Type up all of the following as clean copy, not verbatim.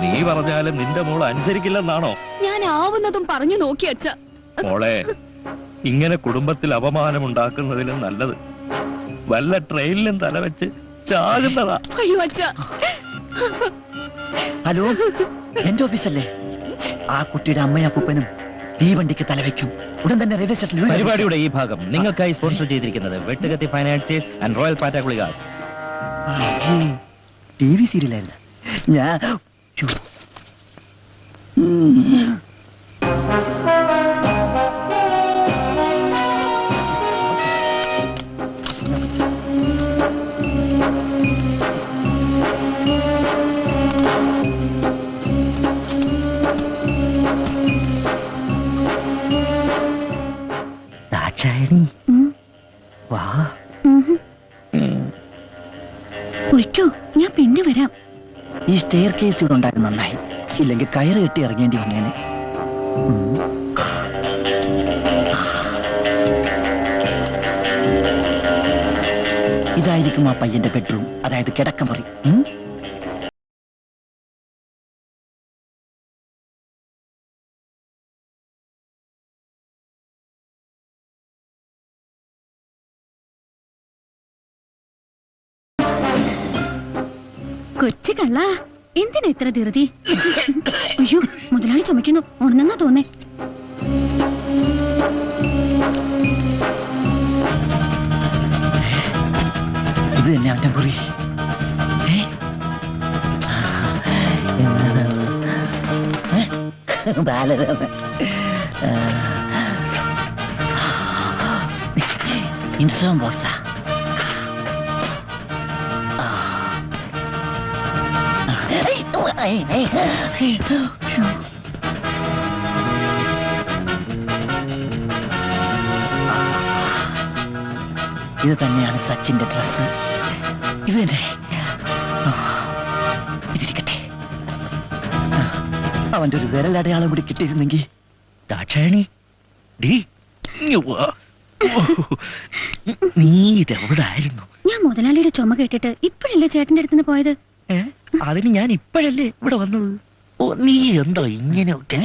നീ പറഞ്ഞാലും നിന്റെ മോൾ അനുസരിക്കില്ലെന്നാണോ? ഞാൻ ആവുന്നതും പറഞ്ഞു നോക്കി അച്ഛ. മോളെ, ഇങ്ങനെ കുടുംബത്തിൽ അപമാനം ഉണ്ടാക്കുന്നതിലും നല്ലത് വല്ല ട്രെയിനിലും തലവെച്ച് ചാകുന്നതാ. അയ്യോ അച്ഛ. ഹലോ, എന്റെ ഓഫീസല്ലേ? ആ കുട്ടിയുടെ അമ്മയും അപ്പൂപ്പനും തീവണ്ടിക്ക് തലവെക്കും. ഉടൻ തന്നെ റെയിൽവേ സ്റ്റേഷനിൽ പരിപാടിയുടെ ഈ ഭാഗം നിങ്ങൾക്കായി സ്പോൺസർ ചെയ്തിരിക്കുന്നത് വെട്ടുകത്തി ഫൈനാൻസിയേഴ്സ് ആൻഡ് റോയൽ പാറ്റാഗുളികാസ്. ടി വി സീരിയലായിരുന്നു ഞാൻ. ദാക്ഷായണി വാ. ഒയ്ക്കോ, ഞാൻ പിന്നെ വരാം. ഈ സ്റ്റെയർ കേസ് ഇവിടെ ഉണ്ടാകുന്ന നന്നായി, ഇല്ലെങ്കിൽ കയറ് കെട്ടി ഇറങ്ങേണ്ടി വന്നേനെ. ഇതായിരിക്കും ആ പയ്യന്റെ ബെഡ്റൂം, അതായത് കിടക്കമുറി. കൊച്ചു കള്ള, എന്തിനാ ഇത്ര ധൃതി? അയ്യോ, മുതലാളി ചുമക്കുന്നു. ഉണന്നെന്നാ തോന്നേ. ഇത് തന്നെ അവന്റെ മുറി. ബാലരാമൻ ഇൻസുറൻ ബോക്സാ. ഇത് തന്നെയാണ് സച്ചിന്റെ ഡ്രസ്. ഇത് തന്നെ ഇതിരിക്കട്ടെ. അവന്റെ ഒരു വിരലടയാളം കൂടി കിട്ടിയിരുന്നെങ്കിൽ. ദാക്ഷായണി, നീ ഇതെവിടായിരുന്നു? ഞാൻ മുതലാളിയുടെ ചുമ കേട്ടിട്ട് ഇപ്പോഴല്ലേ ചേട്ടന്റെ അടുത്ത് പോയത്. അതിന് ഞാൻ ഇപ്പോഴല്ലേ ഇവിടെ വന്നത്. ഓ, നീ എന്തോ ഇങ്ങനെയൊക്കെ?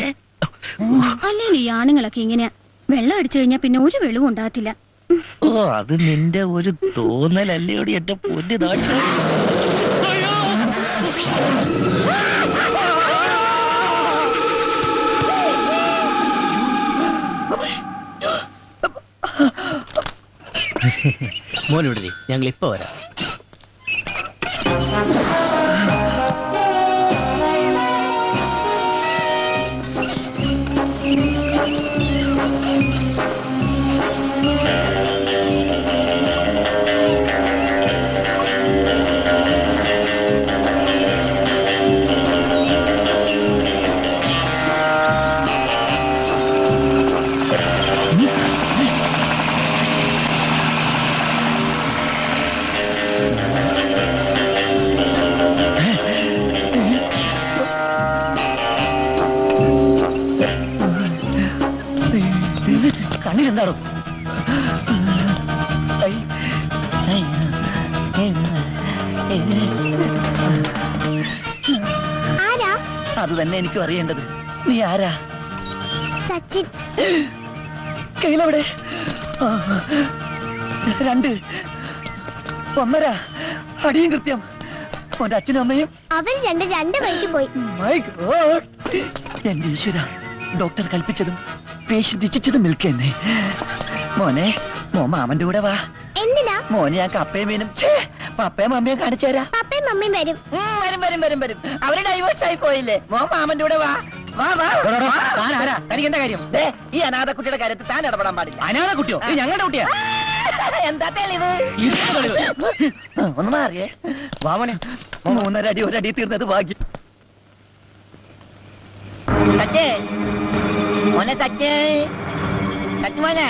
അല്ലെങ്കിൽ ഈ ആണുങ്ങളൊക്കെ ഇങ്ങനെയാ. വെള്ളം അടിച്ചു കഴിഞ്ഞാൽ പിന്നെ ഒരു വെള്ളവും ഉണ്ടാകത്തില്ല. ഓ, അത് നിന്റെ ഒരു തോന്നലല്ലേയോടി എന്റെ പൊന്നു ദാക്ഷായണി. മോനിവിടെ ഞങ്ങൾ ഇപ്പൊ വരാം. കണ്ണിലെന്താണോ? അത് തന്നെ എനിക്കും അറിയേണ്ടത്. നീ ആരാ? സച്ചിൻ. കയ്യിലെവിടെ? 2 1.5 അടിയും കൃത്യം. ഓന്റെ അച്ഛനും അമ്മയും അവർ രണ്ട് വഴിക്ക് പോയി. മൈ ഗോഡ്, എന്റെ ഈശ്വര. ഡോക്ടർ കൽപ്പിച്ചതും പേഷ്യന്റ് ഇച്ഛിച്ചതും മിൽക്കെന്നെ. മോനെ, മാമന്റെ കൂടെ വാ. എന്തിനാ? മോനെ, ഞാൻ കപ്പയും മീനും പപ്പയും മമ്മിയും കാണിച്ചു തരാം. പപ്പയും മമ്മിയും വരും. വരും. അവര് ഡൈവേഴ്സ് ആയി പോയില്ലേ? മാമന്റെ കൂടെ വാ. തനിക്ക് എന്താ കാര്യം? ഈ അനാഥ കുട്ടിയുടെ കാര്യത്തിൽ താൻ ഇടപെടാൻ പാടില്ല. അനാഥ കുട്ടിയോ? ഇത് ഞങ്ങളുടെ കുട്ടിയാ. എന്താ തെളിവ്? ഒന്ന് മാറിയേ. വാമനെ, 3.5 അടി 1 അടി തീർന്നത് ഭാഗ്യം. മോനെ സച്ചേ, സച്ചുമോനെ,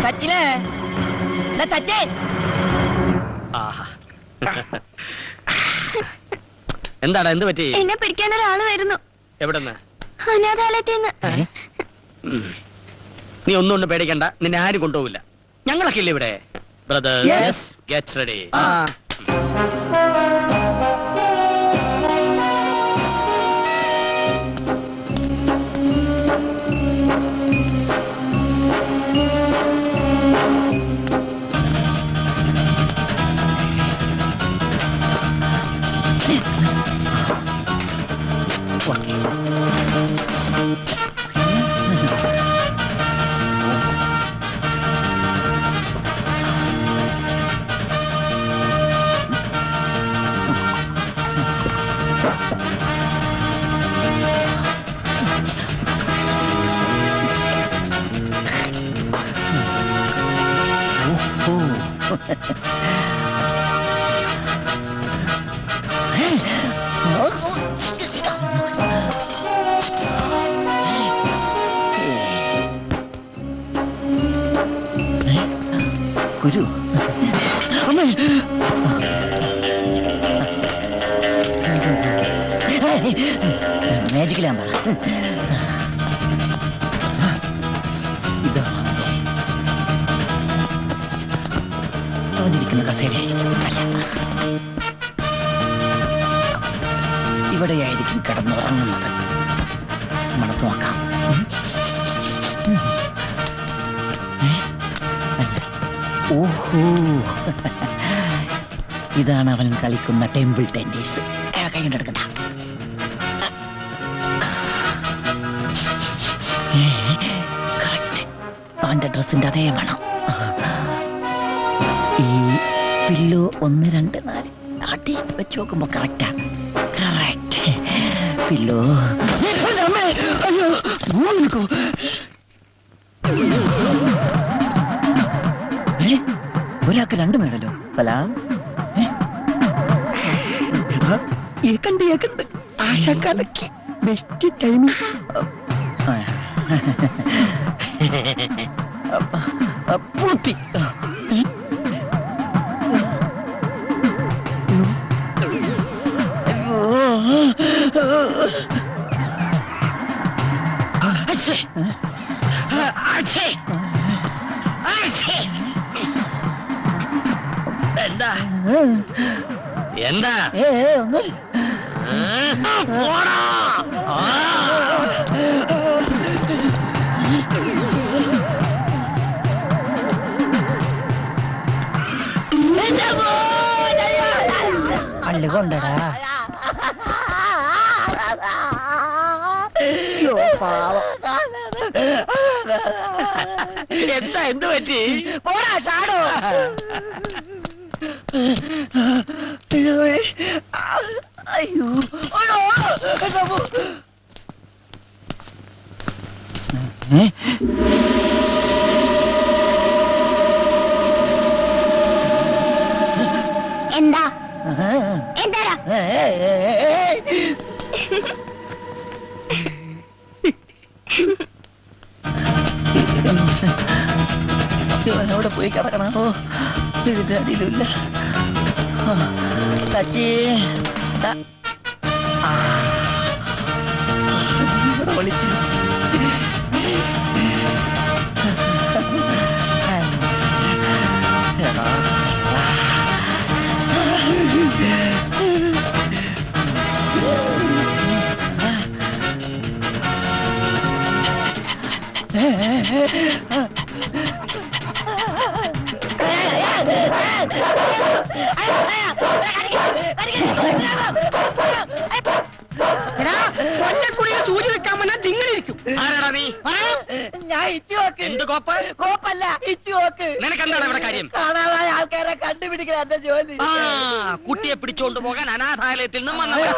സച്ചിനെ, സച്ചേ. എന്താടാ, എന്ത് പറ്റി? എന്നെ പിടിക്കാൻ ഒരാള് വരുന്നു. എവിടെന്ന്? അനാഥാലയത്തിൽ നിന്ന്. നീ ഒന്നുകൊണ്ട് പേടിക്കണ്ട, നിന്നെ ആരും കൊണ്ടുപോകില്ല. ഞങ്ങളൊക്കെ ഇല്ല ഇവിടെ. Yes. Get ready. കുരു അമ്മേ മാജിക്കലാമ്പ ഇതാ അവനിരിക്കുന്ന കസേരയായിരിക്കും അല്ല ഇവിടെയായിരിക്കും കിടന്നുറങ്ങുന്നത് മണത്ത് നോക്കാം ഓഹോ ഇതാണ് അവൻ കളിക്കുന്ന ടെമ്പിൾ ടെന്നീസ് കൈ കൊണ്ടെടുക്കണ്ട അവന്റെ ഡ്രസ്സിന്റെ അതേ വേണം ഈ പില്ലോ 1 2 4 ആട്ടി വെച്ച് നോക്കുമ്പോ കറക്റ്റാണ് കറക്റ്റ് പില്ലോ ഒരാൾക്ക് 2 വേണല്ലോ സലാം ഏക്കണ്ട് ആശാക്കാലക്ക് ബെസ്റ്റ് ടൈമിംഗ് പൂത്തി എന്താ എന്താ ഒന്നുമില്ല പോടാ. കള്ളി കൊണ്ടടാ എന്താ എന്ത് പറ്റി പോടാ ഷാഡോ അയ്യോ എന്താ എന്താടാ അവിടെ പോയി കിടക്കണോ ഇതില്ല സച്ചി ഇവിടെ വിളിച്ചു സൂചി വെക്കാൻ വന്നാൽ തിങ്ങളിരിക്കും. ആരാടാ നീ? ഞാൻ ഇച്ചുവോക്ക് എന്ത് കോപ്പ്? കോപ്പല്ല ഇച്ചുവോക്ക്. നിനക്കെന്താണ് ഇവിടെ കാര്യം? കാണാതായ ആൾക്കാരെ കണ്ടുപിടിക്കാൻ എന്റെ ജോലി. ആ കുട്ടിയെ പിടിച്ചോണ്ട് പോകാൻ അനാഥാലയത്തിൽ നിന്നും വന്നവൻ.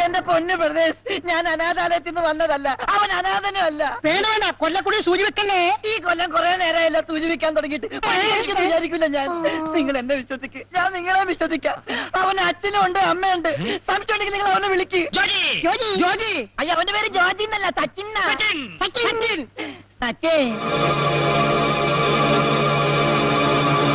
എന്റെ പൊന്നു പ്രദേശ്, ഞാൻ അനാഥാലയത്തിൽ നിന്ന് വന്നതല്ല, അവൻ അനാഥനും അല്ല. വേണ്ട കൊല്ലക്കുടി സൂചി വെക്കല്ലേ. ഈ കൊല്ലം കുറെ നേരമല്ല സൂചിപ്പിക്കാൻ തുടങ്ങിയിട്ട്. വിചാരിക്കില്ല ഞാൻ. നിങ്ങൾ എന്നെ വിശ്വസിക്ക്, ഞാൻ നിങ്ങളെ വിശ്വസിക്കാം. അവന് അച്ഛനും ഉണ്ട് അമ്മയുണ്ട്. സംശയമുണ്ടെങ്കിൽ നിങ്ങൾ അവനെ വിളിക്ക്. ജോജി. അയ്യ അവന്റെ പേര് ജോജി എന്നല്ല, സച്ചിൻ. സച്ചിൻ.